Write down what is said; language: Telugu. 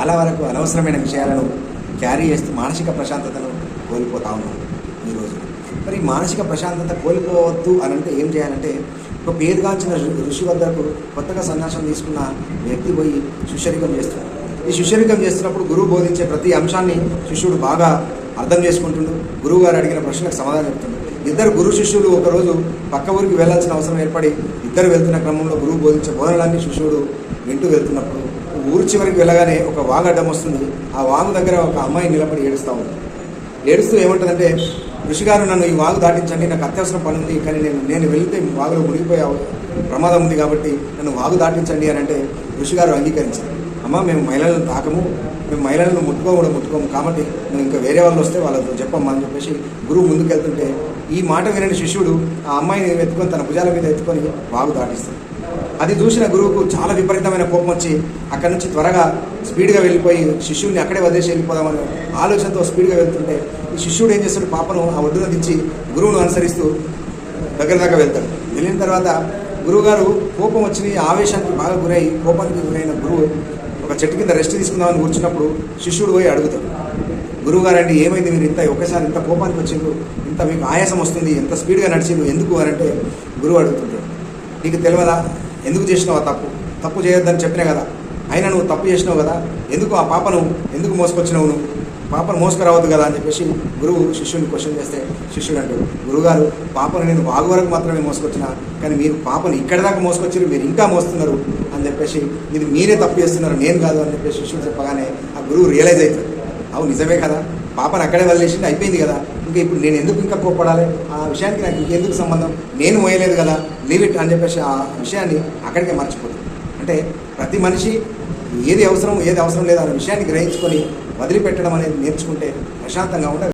చాలా వరకు అనవసరమైన విషయాలను క్యారీ చేస్తూ మానసిక ప్రశాంతతను కోల్పోతా ఉన్నాం ఈరోజు. మరి మానసిక ప్రశాంతత కోల్పోవద్దు అని అంటే ఏం చేయాలంటే, ఒక పేరుగాంచిన ఋషి వద్దకు కొత్తగా సన్యాసం తీసుకున్న వ్యక్తి పోయి శిష్యరికం చేస్తున్నాడు. ఈ శిష్యరికం చేస్తున్నప్పుడు గురువు బోధించే ప్రతి అంశాన్ని శిష్యుడు బాగా అర్థం చేసుకుంటుండు. గురువు గారు అడిగిన ప్రశ్నలకు సమాధానం చెప్తుండు. ఇద్దరు గురు శిష్యులు ఒకరోజు పక్క ఊరికి వెళ్ళాల్సిన అవసరం ఏర్పడి ఇద్దరు వెళ్తున్న క్రమంలో గురువు బోధించే బోధనలన్నీ శిష్యుడు వింటూ వెళ్తున్నప్పుడు ఊరి చివరికి వెళ్ళగానే ఒక వాగు అడ్డం వస్తుంది. ఆ వాగు దగ్గర ఒక అమ్మాయి నిలబడి ఏడుస్తూ ఉంది. ఏడుస్తూ ఏమంటుందంటే, ఋషిగారు నన్ను ఈ వాగు దాటించండి, నాకు అత్యవసరం పని ఉంది, కానీ నేను వెళితే వాగులో మునిగిపోయే ప్రమాదం ఉంది కాబట్టి నన్ను వాగు దాటించండి అని అంటే ఋషిగారు అంగీకరించారు. అమ్మ, మేము మహిళలను తాకము, మేము మహిళలను ముట్టుకోము కాబట్టి నువ్వు ఇంకా వేరే వాళ్ళు వస్తే వాళ్ళతో చెప్పమ్మా అని చెప్పేసి గురువు ముందుకెళ్తుంటే ఈ మాట వినని శిష్యుడు ఆ అమ్మాయిని ఎత్తుకొని తన భుజాల మీద ఎత్తుకొని వాగు దాటిస్తాడు. అది చూసిన గురువుకు చాలా విపరీతమైన కోపం వచ్చి అక్కడి నుంచి త్వరగా స్పీడ్గా వెళ్ళిపోయి శిష్యుడిని అక్కడే వదిలేసి వెళ్ళిపోదామని ఆలోచనతో స్పీడ్గా వెళ్తుంటే ఈ శిష్యుడు ఏం చేస్తాడు, పాపను ఆ ఒడ్డున దించి గురువును అనుసరిస్తూ దగ్గర దాకా వెళ్తాడు. వెళ్ళిన తర్వాత గురువుగారు కోపం వచ్చి ఆవేశానికి బాగా గురై కోపానికి గురైన గురువు ఒక చెట్టు కింద రెస్ట్ తీసుకుందామని కూర్చున్నప్పుడు శిష్యుడు పోయి అడుగుతాడు, గురువుగారు అంటే ఏమైంది, మీరు ఒకసారి ఇంత కోపానికి వచ్చిండ్రు, ఇంత మీకు ఆయాసం వస్తుంది, ఎంత స్పీడ్గా నడిచిండ్రు, ఎందుకు అని అంటే గురువు అడుగుతుంటాడు, నీకు తెలియదా ఎందుకు చేసినావు తప్పు చేయొద్దని చెప్పినా కదా, అయినా నువ్వు తప్పు చేసినావు కదా, ఎందుకు ఆ పాపను ఎందుకు మోసుకొచ్చినావు, నువ్వు పాపను మోసుకురావద్దు కదా అని చెప్పేసి గురువు శిష్యుని క్వశ్చన్ చేస్తే శిష్యుడు అంటాడు, గురువుగారు పాపను నేను వాగు వరకు మాత్రమే మోసుకొచ్చినా, కానీ మీరు పాపను ఇక్కడి దాకా మోసుకొచ్చారు, మీరు ఇంకా మోస్తున్నారు అని చెప్పేసి ఇది మీరే తప్పు చేస్తున్నారు, నేను కాదు అని చెప్పేసి శిష్యుడు చెప్పగానే ఆ గురువు రియలైజ్ అవుతాడు, అవును నిజమే కదా, పాపను అక్కడే వదిలేసింది అయిపోయింది కదా, ఇంకా ఇప్పుడు నేను ఎందుకు ఇంకా కోప్పడాలి, ఆ విషయానికి నాకు ఇంకెందుకు సంబంధం, నేను మోయలేదు కదా, లీవ్ ఇట్ అని చెప్పేసి ఆ విషయాన్ని అక్కడికే మర్చిపోతుంది. అంటే ప్రతి మనిషి ఏది అవసరం లేదు అనే విషయాన్ని గ్రహించుకొని వదిలిపెట్టడం అనేది నేర్చుకుంటే ప్రశాంతంగా ఉంటుంది.